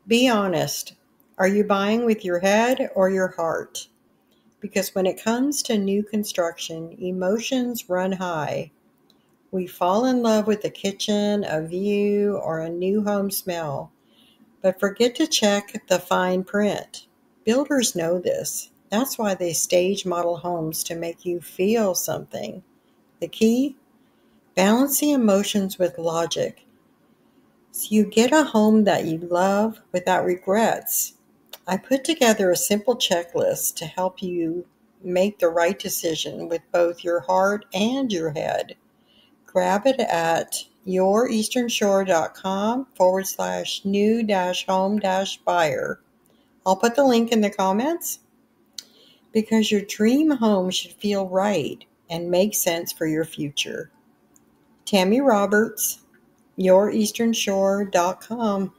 Be honest. Are you buying with your head or your heart? Because when it comes to new construction, emotions run high. We fall in love with the kitchen, a view, or a new home smell, but forget to check the fine print. Builders know this. That's why they stage model homes to make you feel something. The key? Balancing emotions with logic. So you get a home that you love without regrets. I put together a simple checklist to help you make the right decision with both your heart and your head. Grab it at youreasternshore.com/new-home-buyer. I'll put the link in the comments because your dream home should feel right and make sense for your future. Tammy Roberts, youreasternshore.com.